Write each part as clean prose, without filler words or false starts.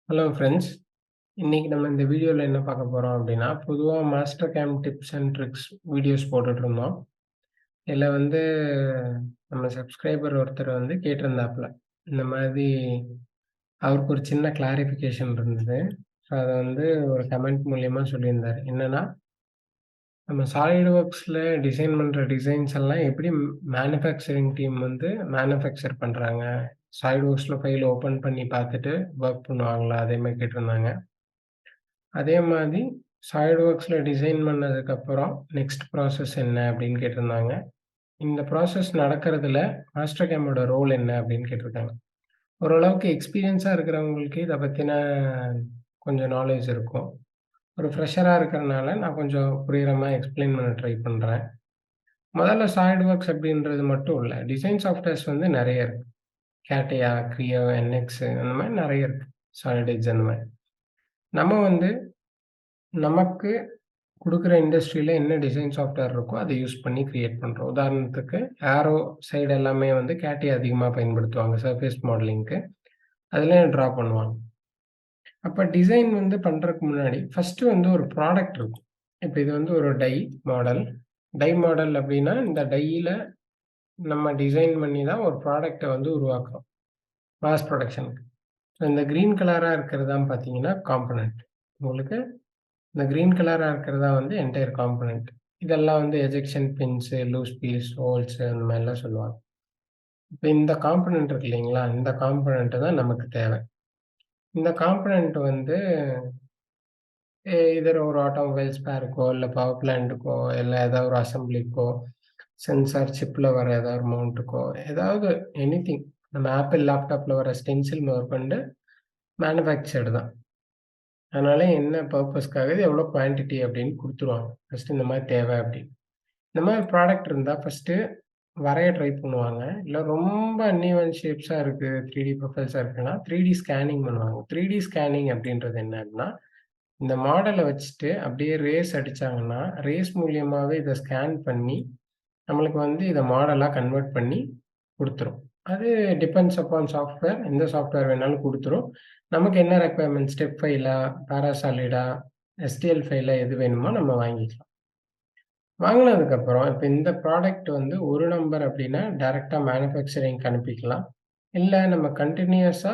Hello friends. இன்னைக்கு நம்ம இந்த வீடியோல என்ன பார்க்க போறோம் அப்படின்னா, பொதுவா master tips and tricks videos போட்டுட்டு இருந்தோம். இதுல நம்ம சப்ஸ்கிரைபர் ஒருத்தர் கேட்டிருந்தாப்புல. இந்த மாதிரி அவருக்கு ஒரு சின்ன கிளாரிஃபிகேஷன் இருந்தது. ஸோ அத ஒரு கமெண்ட் மூலியமா சொல்லியிருந்தாரு. என்னன்னா, நம்ம சாலிட் ஒர்க்ஸ்ல டிசைன் பண்ற டிசைன்ஸ் எல்லாம் எப்படி மேனுஃபேக்சரிங் டீம் மேனுஃபேக்சர் பண்றாங்க? சாலிட் ஒர்க்ஸ்ல ஃபைல் ஓப்பன் பண்ணி பார்த்துட்டு ஒர்க் பண்ணுவாங்களா? அதே மாரி கேட்டிருந்தாங்க. அதே மாதிரி சாலிட்வொர்க்ஸ்ல டிசைன் பண்ணதுக்கப்புறம், நெக்ஸ்ட் ப்ராசஸ் என்ன அப்படின்னு கேட்டிருந்தாங்க. இந்த ப்ராசஸ் நடக்கிறதுல மாஸ்டர்கேமோட ரோல் என்ன அப்படின்னு கேட்டிருக்காங்க. ஓரளவுக்கு எக்ஸ்பீரியன்ஸா இருக்கிறவங்களுக்கு இத பத்தின கொஞ்சம் நாலேட்ஜ் இருக்கும். ஒரு ஃப்ரெஷரா இருக்கிறனால நான் கொஞ்சம் புரியிற மாரி எக்ஸ்ப்ளைன் பண்ண ட்ரை பண்றேன். முதல்ல சாலிட்வொர்க்ஸ் அப்படின்றது மட்டும் இல்ல. டிசைன் சாஃப்ட்வேர்ஸ் நெறைய இருக்கு. கேட்டியா, கிரியோ, என்எக்ஸ் அந்த மாரி நெறைய இருக்கு. சாலிட் எட்ஜ் அந்த மாரி. நம்ம நமக்கு குடுக்குற இண்டஸ்ட்ரியில என்ன டிசைன் சாஃப்ட்வேர் இருக்கோ, அத யூஸ் பண்ணி கிரியேட் பண்றோம். உதாரணத்துக்கு ஏரோ சைடு எல்லாமே கேட்டியா அதிகமா பயன்படுத்துவாங்க. சர்ஃபேஸ் மாடலிங்க்கு. அதுலயும் ட்ரா பண்ணுவாங்க. அப்ப டிசைன் பண்றதுக்கு முன்னாடி ஃபர்ஸ்ட்டு ஒரு ப்ராடக்ட் இருக்கும். இப்ப இது ஒரு டை மாடல். டை மாடல் அப்டின்னா, இந்த டையில நம்ம டிசைன் பண்ணி தான் ஒரு ப்ராடக்ட்ட உருவாக்குறோம். மாஸ் புரொடக்ஷனுக்கு. இந்த கிரீன் கலரா இருக்கிறது தான் பார்த்தீங்கன்னா, காம்போனன்ட். உங்களுக்கு இந்த கிரீன் கலரா இருக்கிறது தான் என்டையர் காம்போனன்ட். இதெல்லாம் ejection pins, loose piece, holes அந்த மாரிலாம் சொல்லுவாங்க. இப்ப இந்த காம்போனன்ட் இருக்கு இல்லைங்களா? இந்த காம்போனன்ட் தான் நமக்கு தேவை. இந்த காம்போனன்ட் எய்தர் ஒரு ஆட்டோமொபைல் ஸ்பேருக்கோ, இல்ல பவர் பிளான்ட்டுக்கோ, இல்ல ஏதாவது ஒரு அசெம்பிளிக்கோ, சென்சார் சிப்ல வர ஏதாவது ஒரு மவுண்ட்டுக்கோ, ஏதாவது எனிதிங். நம்ம ஆப்பிள் லேப்டாப்ல வர ஸ்டென்சில் முதற்கொண்டு மேனுஃபேக்சர்டு தான். அதனால என்ன பர்ப்பஸ்க்காக இது எவ்வளோ குவான்டிட்டி அப்படின்னு குடுத்துருவாங்க. ஃபர்ஸ்ட்டு இந்த மாரி தேவை அப்படின்னு. இந்த மாரி ப்ராடக்ட் இருந்தா ஃபர்ஸ்ட்டு வரைய ட்ரை பண்ணுவாங்க. இல்ல ரொம்ப அன்ஈவன் ஷேப்ஸா இருக்கு, 3டி ப்ரொஃபைல்ஸா இருக்குன்னா, 3டி ஸ்கேனிங் பண்ணுவாங்க. 3டி ஸ்கேனிங் அப்படின்றது என்ன அப்படின்னா, இந்த மாடல வச்சுட்டு அப்படியே ரேஸ் அடிச்சாங்கன்னா, ரேஸ் மூலியமாவே இத ஸ்கேன் பண்ணி, நம்மளுக்கு இத மாடலா கன்வெர்ட் பண்ணி குடுத்துரும். அது டிபெண்ட்ஸ் அப்பான் சாஃப்ட்வேர். எந்த சாஃப்ட்வேர் வேணாலும் குடுத்துரும். நமக்கு என்ன ரெக்வயர்மென்ட் ஸ்டெப் ஃபைலா, பாராசாலிடா, எஸ்டிஎல் ஃபைலா எது வேணுமோ நம்ம வாங்கிக்கலாம். வாங்குனதுக்கப்புறம், இப்ப இந்த ப்ராடக்ட் 1 நம்பர் அப்டின்னா, டைரக்ட்டா மேனுஃபேக்சரிங்க்கு அனுப்பிக்கலாம். இல்ல நம்ம கன்டினியூஸா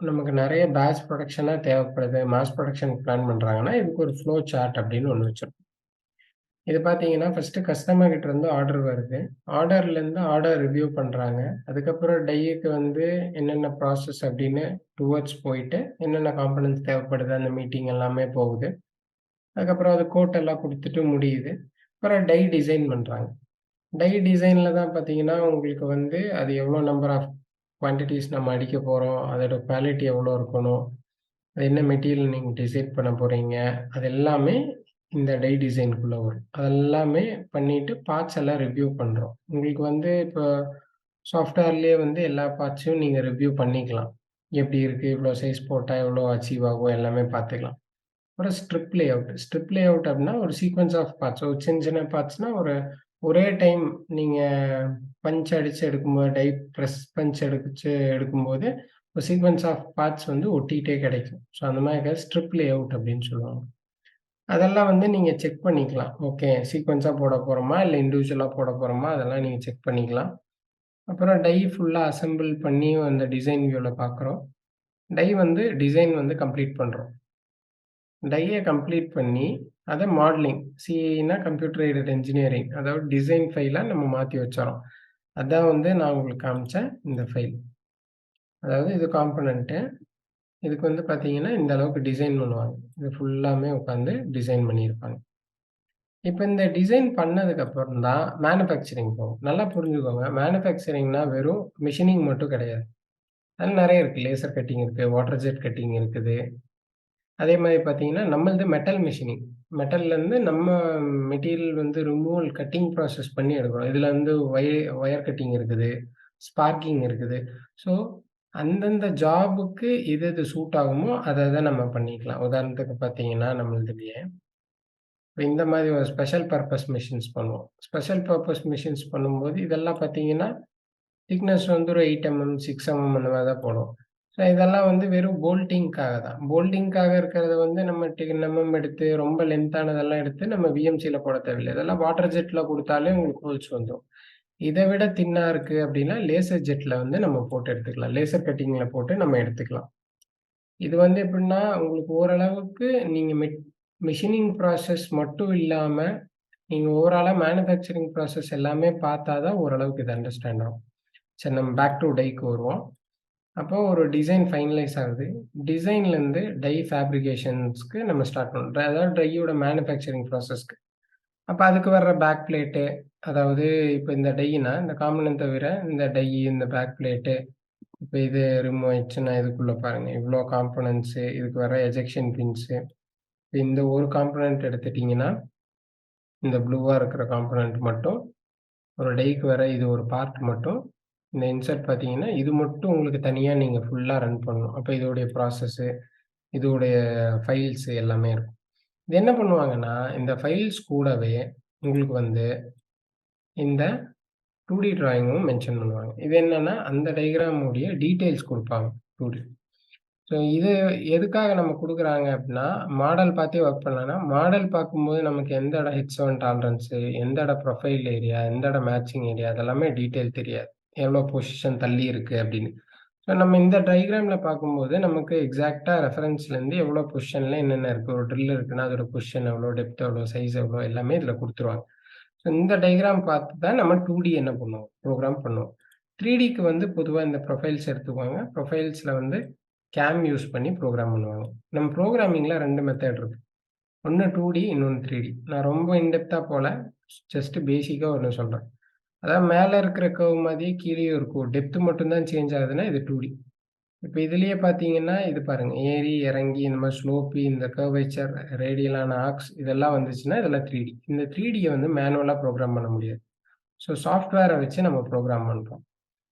நமக்கு நெறைய பேட்ச் புரொடக்ஷனா தேவைப்படுது. மாஸ் புரொடக்ஷனுக்கு பிளான் பண்றாங்கன்னா, இதுக்கு ஒரு ஃப்ளோ சார்ட் அப்டின்னு ஒண்ணு வச்சிருப்போம். இது பார்த்தீங்கன்னா, ஃபர்ஸ்ட்டு கஸ்டமர் கிட்ட இருந்து ஆர்டர் வருது. ஆர்டர்லேருந்து ஆர்டர் ரிவ்யூ பண்றாங்க. அதுக்கப்புறம் டையிக்கு என்னென்ன ப்ராசஸ் அப்டின்னு டுவர்ட்ஸ் போயிட்டு, என்னென்ன காம்போனன்ட்ஸ் தேவைப்படுது அந்த மீட்டிங் எல்லாமே போகுது. அதுக்கப்புறம் அது கோட் எல்லாம் குடுத்துட்டு முடியுது. அப்புறம் டை டிசைன் பண்றாங்க. டை டிசைன்ல தான் பார்த்தீங்கன்னா, உங்களுக்கு அது எவ்வளோ நம்பர் ஆஃப் குவான்டிட்டீஸ் நம்ம அடிக்கப் போறோம். அதோட குவாலிட்டி எவ்வளோ இருக்கணும். அது என்ன மெட்டீரியல் நீங்க டிசைட் பண்ண போறீங்க. அது எல்லாமே இந்த டை டிசைன்க்குள்ள வரும். அதெல்லாமே பண்ணிட்டு பார்ட்ஸ் எல்லாம் ரிவ்யூ பண்றோம். உங்களுக்கு இப்போ சாஃப்ட்வேர்லயே எல்லா பார்ட்ஸையும் நீங்க ரிவ்யூ பண்ணிக்கலாம். எப்படி இருக்கு? இவ்வளோ சைஸ் போட்டா எவ்வளோ அச்சீவ் ஆகும்? எல்லாமே பார்த்துக்கலாம். அப்புறம் ஸ்ட்ரிப் லேஅவுட். ஸ்ட்ரிப் லேஅவுட் அப்டின்னா ஒரு சீக்வென்ஸ் ஆஃப் பார்ட்ஸ். ஒரு சின்ன சின்ன பார்ட்ஸ்னா ஒரே டைம் நீங்க பஞ்ச் அடிச்சு எடுக்கும்போது, டை பிரஸ் பஞ்ச் அடிச்சு எடுக்கும்போது, ஒரு சீக்வென்ஸ் ஆஃப் பார்ட்ஸ் ஒட்டிட்டே கிடைக்கும். ஸோ அந்த மாரி இருக்கிறது ஸ்ட்ரிப் லேஅவுட் அப்படின்னு சொல்லுவாங்க. அதெல்லாம் நீங்க செக் பண்ணிக்கலாம். ஓகே சீக்வென்ஸா போட போறோமா? இல்ல இண்டிவிஜுவலா போட போறோமா? அதெல்லாம் நீங்க செக் பண்ணிக்கலாம். அப்புறம் டை ஃபுல்லா அசெம்பிள் பண்ணி அந்த டிசைன் வியூல பார்க்குறோம். டை டிசைன் கம்ப்ளீட் பண்றோம். டைய கம்ப்ளீட் பண்ணி, அத மாடலிங். சிஏன்னா கம்ப்யூட்டர் எய்டட் என்ஜினியரிங். அதாவது டிசைன் ஃபைலா நம்ம மாத்தி வச்சுர்றோம். அதான் நான் உங்களுக்கு காமிச்ச இந்த ஃபைல். அதாவது இது காம்போனன்ட்டு. இதுக்கு பார்த்தீங்கன்னா, இந்த அளவுக்கு டிசைன் பண்ணுவாங்க. இது ஃபுல்லாமே உட்காந்து டிசைன் பண்ணியிருப்பாங்க. இப்ப இந்த டிசைன் பண்ணதுக்கு அப்புறம் தான் மேனுஃபேக்சரிங் போகும். நல்லா புரிஞ்சுக்கோங்க. மேனுஃபேக்சரிங்னா வெறும் மெஷினிங் மட்டும் கிடையாது. அதுல நெறைய இருக்கு. லேசர் கட்டிங் இருக்கு, வாட்டர் ஜெட் கட்டிங் இருக்குது. அதே மாரி பார்த்தீங்கன்னா, நம்மளது மெட்டல் மெஷினிங். மெட்டல்லேருந்து நம்ம மெட்டீரியல் ரிமூவல் கட்டிங் ப்ராசஸ் பண்ணி எடுக்கிறோம். இதுல ஒயர் கட்டிங் இருக்குது, ஸ்பார்க்கிங் இருக்குது. ஸோ, அந்தந்த ஜாபுக்கு எது எது சூட் ஆகுமோ, அத அத நம்ம பண்ணிக்கலாம். உதாரணத்துக்கு பார்த்தீங்கன்னா, நம்மளதுலயே இப்ப இந்த மாதிரி ஒரு ஸ்பெஷல் பர்ப்பஸ் மெஷின்ஸ் பண்ணுவோம். ஸ்பெஷல் பர்ப்பஸ் மெஷின்ஸ் பண்ணும்போது இதெல்லாம் பார்த்தீங்கன்னா, திக்னெஸ் வந்து ஒரு 8 6 அந்த மாரி தான் போடுவோம். ஸோ இதெல்லாம் வந்து வெறும் போல்ட்டிங்க்காக தான். போல்ட்டிங்க்காக இருக்கிறத வந்து நம்ம 10 எடுத்து ரொம்ப லென்த்தானதெல்லாம் எடுத்து நம்ம விஎம்சில போட தேவையில்ல. இதெல்லாம் வாட்டர் ஜெட்ல குடுத்தாலே உங்களுக்கு ஹோல்ஸ் வந்துரும். இத விட தின்னா இருக்கு அப்டின்னா, லேசர் ஜெட்ல வந்து நம்ம போட்டு எடுத்துக்கலாம். லேசர் கட்டிங்ல போட்டு நம்ம எடுத்துக்கலாம். இது வந்து எப்டின்னா, உங்களுக்கு ஓரளவுக்கு நீங்க மெஷினிங் ப்ராசஸ் மட்டும் இல்லாம, நீங்க ஓவராலா மேனுஃபேக்சரிங் ப்ராசஸ் எல்லாமே பார்த்தா தான் ஓரளவுக்கு இது அண்டர்ஸ்டாண்ட் ஆகும். சரி நம்ம பேக் டூ டைக்கு வருவோம். அப்போ ஒரு டிசைன் ஃபைனலைஸ் ஆகுது. டிசைன்லேருந்து டை ஃபேப்ரிகேஷன்ஸ்க்கு நம்ம ஸ்டார்ட் பண்றோம். அதாவது டையோட மேனுஃபேக்சரிங் ப்ராசஸ்க்கு. அப்ப அதுக்கு வர்ற பேக் பிளேட்டு, அதாவது இப்ப இந்த டையினா, இந்த காம்பனன்ட் தவிர இந்த டை, இந்த பேக் பிளேட்டு, இப்ப இது ரிமூவ் ஆயிடுச்சுன்னா இதுக்குள்ள பாருங்க. இவ்ளோ காம்போனன்ட்ஸு, இதுக்கு வர எஜெக்ஷன் பின்ஸு. இந்த ஒரு காம்போனன்ட் எடுத்துட்டீங்கன்னா, இந்த ப்ளூவா இருக்கிற காம்போனன்ட் மட்டும், ஒரு டைக்கு வர இது ஒரு பார்ட் மட்டும், இந்த இன்சர்ட் பார்த்தீங்கன்னா, இது மட்டும் உங்களுக்கு தனியா நீங்க ஃபுல்லா ரன் பண்ணணும். அப்ப இதோடைய ப்ராசஸு, இதோடைய ஃபைல்ஸ் எல்லாமே இருக்கும். இது என்ன பண்ணுவாங்கன்னா, இந்த ஃபைல்ஸ் கூடவே உங்களுக்கு வந்து இந்த 2டி டிராயிங்கும் மென்ஷன் பண்ணுவாங்க. இது என்னன்னா, அந்த டயகிராம் உடைய டீட்டெயில்ஸ் குடுப்பாங்க 2டி. ஸோ இது எதுக்காக நம்ம குடுக்குறாங்க அப்டின்னா, மாடல் பார்த்தே ஒர்க் பண்ணலாம்னா, மாடல் பார்க்கும்போது நமக்கு எந்த இடம் H1 டாலரன்ஸு, எந்த இடம் ப்ரொஃபைல் ஏரியா, எந்த இடம் மேட்சிங் ஏரியா அதெல்லாமே டீட்டெயில் தெரியாது. எவ்வளோ பொசிஷன் தள்ளி இருக்கு அப்டின்னு. ஸோ நம்ம இந்த டயகிராம்ல பார்க்கும்போது நமக்கு எக்ஸாக்ட்டா ரெஃபரன்ஸ்லேருந்து எவ்வளோ பொசிஷன்ல என்னென்ன இருக்கு. ஒரு ட்ரில் இருக்குன்னா, அதோட பொசிஷன் எவ்வளோ, டெப்த் எவ்வளோ, சைஸ் எவ்வளோ எல்லாமே இதுல குடுத்துருவாங்க. ஸோ இந்த டயகிராம் பார்த்து தான் நம்ம 2டி என்ன பண்ணுவோம், புரோகிராம் பண்ணுவோம். 3டிக்கு வந்து பொதுவா இந்த ப்ரொஃபைல்ஸ் எடுத்துக்குவாங்க. ப்ரொஃபைல்ஸ்ல வந்து கேம் யூஸ் பண்ணி புரோகிராம் பண்ணுவாங்க. நம்ம புரோகிராமிங்ல 2 மெத்தட் இருக்கு. ஒண்ணு 2டி, இன்னொன்னு 3டி. நான் ரொம்ப இன் டெப்த்தா போல. ஜஸ்ட் பேசிக்கா ஒண்ணு சொல்றேன். அதாவது மேல இருக்கிற கர்வ் மாதிரியே கீழயும் இருக்கும். டெப்த் மட்டும் தான் சேஞ்ச் ஆகுதுன்னா இது 2டி. இப்ப இதுலயே பார்த்தீங்கன்னா, இது பாருங்க. ஏறி, இறங்கி இந்த மாரி ஸ்லோப்பி, இந்த கர்வேச்சர், ரேடியலான ஆர்க்ஸ் இதெல்லாம் வந்துச்சுன்னா, இதெல்லாம் 3டி. இந்த 3டிய வந்து மேனுவலா புரோகிராம் பண்ண முடியாது. ஸோ சாஃப்ட்வேர வச்சு நம்ம புரோகிராம் பண்றோம்.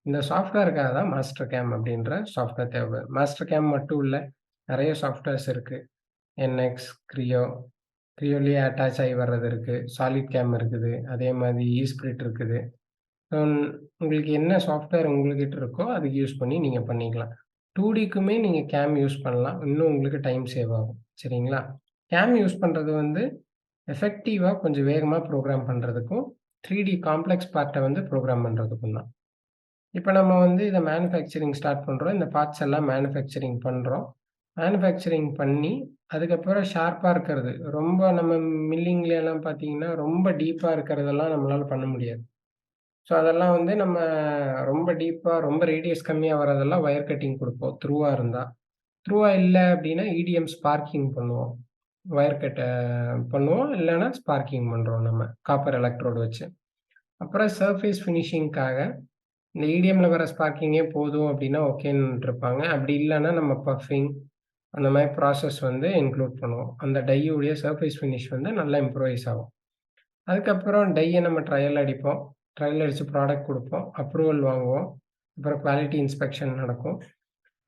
இந்த சாஃப்ட்வேருக்காக தான் Mastercam அப்படின்ற சாஃப்ட்வேர் தேவைப்படுது. Mastercam மட்டும் இல்ல, நெறைய சாஃப்ட்வேர்ஸ் இருக்கு. என்எக்ஸ், கிரியோ, கிரியோலயே அட்டாச் ஆகி வர்றது இருக்கு. சாலிட் கேம் இருக்குது. அதே மாரி ஈஸ்பிரிட் இருக்குது. உங்களுக்கு என்ன சாஃப்ட்வேர் உங்ககிட்ட இருக்கோ, அதுக்கு யூஸ் பண்ணி நீங்க பண்ணிக்கலாம். 2டிக்குமே நீங்க கேம் யூஸ் பண்ணலாம். இன்னும் உங்களுக்கு டைம் சேவ் ஆகும். சரிங்களா? கேம் யூஸ் பண்றது வந்து எஃபெக்டிவா கொஞ்சம் வேகமா புரோகிராம் பண்றதுக்கும், 3டி காம்ப்ளெக்ஸ் பார்ட்ட வந்து புரோகிராம் பண்றதுக்கும் தான். இப்ப நம்ம வந்து இத மேனுஃபேக்சரிங் ஸ்டார்ட் பண்றோம். இந்த பார்ட்ஸ் எல்லாம் மேனுஃபேக்சரிங் பண்றோம். மேனுஃபேக்சரிங் பண்ணி, அதுக்கப்புறம் ஷார்ப்பா இருக்கிறது. ரொம்ப நம்ம மில்லிங்லலாம் பார்த்தீங்கன்னா, ரொம்ப டீப்பா இருக்கிறதெல்லாம் நம்மளால பண்ண முடியாது. ஸோ அதெல்லாம் வந்து நம்ம ரொம்ப டீப்பா, ரொம்ப ரேடியஸ் கம்மியா வரதெல்லாம் வயர் கட்டிங் குடுப்போம். த்ரூவா இருந்தா. த்ரூவா இல்ல அப்டின்னா, இடிஎம் ஸ்பார்க்கிங் பண்ணுவோம். வயர் கட்ட பண்ணுவோம். இல்லன்னா ஸ்பார்க்கிங் பண்றோம் நம்ம. காப்பர் எலக்ட்ரோட் வச்சு. அப்புறம் சர்ஃபேஸ் ஃபினிஷிங்க்காக இந்த இடிஎம்ல வர ஸ்பார்க்கிங்கே போதும் அப்டின்னா, ஓகேன்ருப்பாங்க. அப்டி இல்லன்னா நம்ம பஃபிங் அந்த மாரி ப்ராசஸ் வந்து இன்க்ளூட் பண்ணுவோம். அந்த டையுடைய சர்ஃபேஸ் ஃபினிஷ் வந்து நல்லா இம்ப்ரூவைஸ் ஆகும். அதுக்கப்புறம் டைய நம்ம ட்ரையல் அடிப்போம். ட்ரையல் அடிச்சு ப்ராடக்ட் குடுப்போம். அப்ரூவல் வாங்குவோம். அப்புறம் குவாலிட்டி இன்ஸ்பெக்ஷன் நடக்கும்.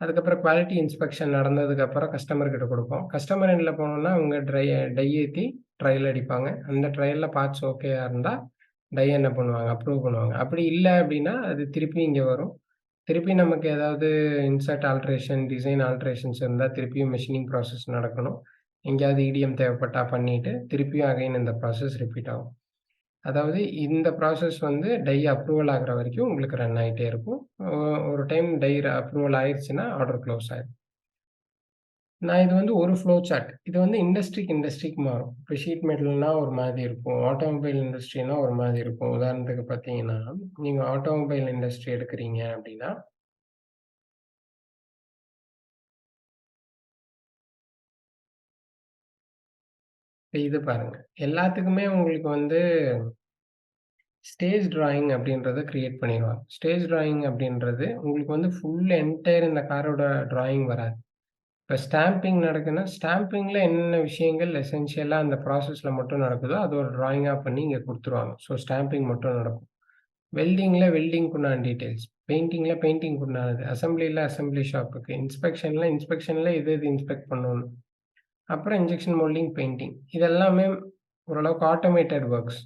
அதுக்கப்புறம் குவாலிட்டி இன்ஸ்பெக்ஷன் நடந்ததுக்கப்புறம் கஸ்டமர் கிட்ட குடுப்போம். கஸ்டமர் எண்ட்ல போனோம்னா, அவங்க டை ஏத்தி ட்ரையல் அடிப்பாங்க. அந்த ட்ரையல்ல பார்ட்ஸ் ஓகேயா இருந்தா, டை என்ன பண்ணுவாங்க, அப்ரூவ் பண்ணுவாங்க. அப்படி இல்ல அப்படின்னா, அது திருப்பி இங்க வரும். திருப்பி நமக்கு ஏதாவது இன்சர்ட் ஆல்டரேஷன், டிசைன் ஆல்டரேஷன்ஸ் இருந்தா திருப்பியும் மெஷினிங் ப்ராசஸ் நடக்கணும். எங்கேயாவது இடிஎம் தேவைப்பட்டா பண்ணிட்டு, திருப்பியும் அகைன் இந்த ப்ராசஸ் ரிப்பீட் ஆகும். அதாவது இந்த ப்ராசஸ் வந்து டை அப்ரூவல் ஆகுற வரைக்கும் உங்களுக்கு ரன் ஆயிட்டே இருக்கும். ஒரு டைம் டை அப்ரூவல் ஆயிருச்சுன்னா, ஆர்டர் குளோஸ் ஆயிரும். நான் இது வந்து ஒரு ஃப்ளோ சார்ட். இது வந்து இண்டஸ்ட்ரிக்கு மாறும். இப்ப ஷீட் மெட்டல்னா ஒரு மாதிரி இருக்கும். ஆட்டோமொபைல் இண்டஸ்ட்ரினா ஒரு மாதிரி இருக்கும். உதாரணத்துக்கு பார்த்தீங்கன்னா, நீங்க ஆட்டோமொபைல் இண்டஸ்ட்ரி எடுக்குறீங்க அப்டின்னா, இப்ப இது பாருங்க. எல்லாத்துக்குமே உங்களுக்கு வந்து ஸ்டேஜ் டிராயிங் அப்டின்றத கிரியேட் பண்ணிருவாங்க. ஸ்டேஜ் டிராயிங் அப்டின்றது உங்களுக்கு வந்து ஃபுல் என்டையர் இந்த காரோட டிராயிங் வராது. இப்ப ஸ்டாம்பிங் நடக்குன்னா, ஸ்டாம்பிங்ல என்னென்ன விஷயங்கள் எசென்ஷியலா அந்த ப்ராசஸ்ல மட்டும் நடக்குதோ, அது ஒரு டிராயிங்கா பண்ணி இங்க குடுத்துருவாங்க. ஸோ ஸ்டாம்பிங் மட்டும் நடக்கும். வெல்டிங்ல வெல்டிங்க்குண்டான டீட்டெயில்ஸ். பெயிண்டிங்ல பெயிண்டிங்க்குண்டானது. அசெம்பிளில அசெம்பிளி ஷாப்புக்கு. இன்ஸ்பெக்ஷன்ல எது எது இன்ஸ்பெக்ட் பண்ணணும். அப்புறம் இன்ஜெக்ஷன் மோல்டிங், பெயிண்டிங். இது எல்லாமே ஓரளவுக்கு ஆட்டோமேட்டட் ஒர்க்ஸ்.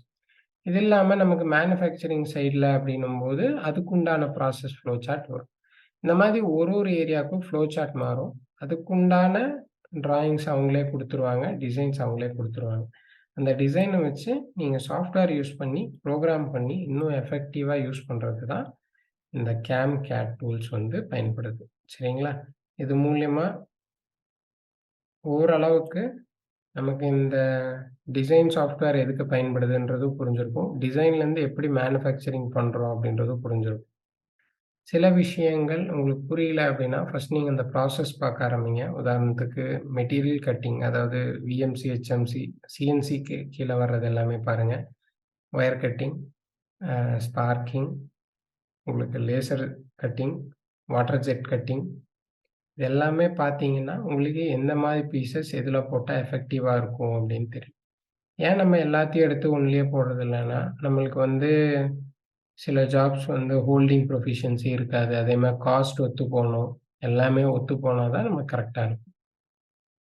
இது இல்லாம நமக்கு மேனுஃபேக்சரிங் சைட்ல அப்படின்னும்போது, அதுக்குண்டான ப்ராசஸ் ஃப்ளோ சார்ட் வரும். இந்த மாதிரி ஒரு ஏரியாவுக்கும் ஃப்ளோ சார்ட் மாறும். அதுக்குண்டான டிராயிங்ஸ் அவங்களே குடுத்துருவாங்க. டிசைன்ஸ் அவங்களே குடுத்துருவாங்க. அந்த டிசைன வச்சு நீங்க சாஃப்ட்வேர் யூஸ் பண்ணி, புரோகிராம் பண்ணி இன்னும் எஃபெக்டிவா யூஸ் பண்றதுக்கு தான் இந்த கேம், கேட் டூல்ஸ் வந்து பயன்படுது. சரிங்களா? இது மூலியமா ஓரளவுக்கு நமக்கு இந்த டிசைன் சாஃப்ட்வேர் எதுக்கு பயன்படுதுன்றது புரிஞ்சிருக்கும். டிசைன்லேருந்து எப்படி மேனுஃபேக்சரிங் பண்றோம் அப்படின்றதும் புரிஞ்சிருக்கும். சில விஷயங்கள் உங்களுக்கு புரியல அப்படின்னா, ஃபர்ஸ்ட் நீங்க அந்த ப்ராசஸ் பார்க்க ஆரம்பிங்க. உதாரணத்துக்கு மெட்டீரியல் கட்டிங் அதாவது விஎம்சி, ஹெச்எம்சி, சிஎன்சிக்கு கீழ வர்றது எல்லாமே பாருங்க. ஒயர் கட்டிங், ஸ்பார்க்கிங், உங்களுக்கு laser cutting, water jet cutting இது எல்லாமே பார்த்தீங்கன்னா, உங்களுக்கு எந்த மாரி பீசஸ் எதுல போட்டா எஃபெக்டிவா இருக்கும் அப்படின்னு தெரியும். ஏன் நம்ம எல்லாத்தையும் எடுத்து ஒண்ணுலயே போடுறது இல்லன்னா, நம்மளுக்கு வந்து சில ஜாப்ஸ் வந்து ஹோல்டிங் ப்ரொஃபிஷியன்சி இருக்காது. அதேமாரி காஸ்ட் ஒத்து போணும். எல்லாமே ஒத்து போனா தான் நமக்கு கரெக்ட்டா இருக்கும்.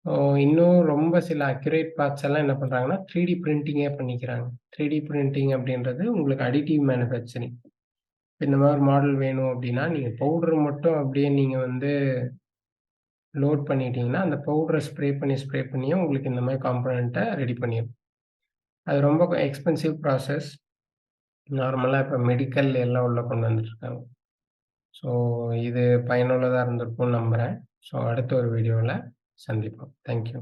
ஸோ இன்னும் ரொம்ப சில அக்யூரேட் பார்ட்ஸ் எல்லாம் என்ன பண்றாங்கன்னா, 3டி பிரிண்டிங்கே பண்ணிக்கிறாங்க. 3டி பிரிண்டிங் அப்படின்றது உங்களுக்கு அடிட்டிவ் மேனுஃபேக்சரிங். இந்த மாரி மாடல் வேணும் அப்படின்னா, நீங்க பவுடர் மட்டும் அப்படியே நீங்க வந்து லோட் பண்ணிட்டீங்கன்னா, அந்த பவுடர ஸ்ப்ரே பண்ணியே உங்களுக்கு இந்த மாரி காம்போனன்ட்ட ரெடி பண்ணிரும். அது ரொம்ப எக்ஸ்பென்சிவ் ப்ராசஸ். நார்மலா இப்ப மெடிக்கல் எல்லாம் உள்ள கொண்டு வந்துட்டுருக்காங்க. ஸோ இது பயனுள்ளதா இருந்திருக்கும்னு நம்புறேன். ஸோ அடுத்த ஒரு வீடியோல சந்திப்போம். Thank you.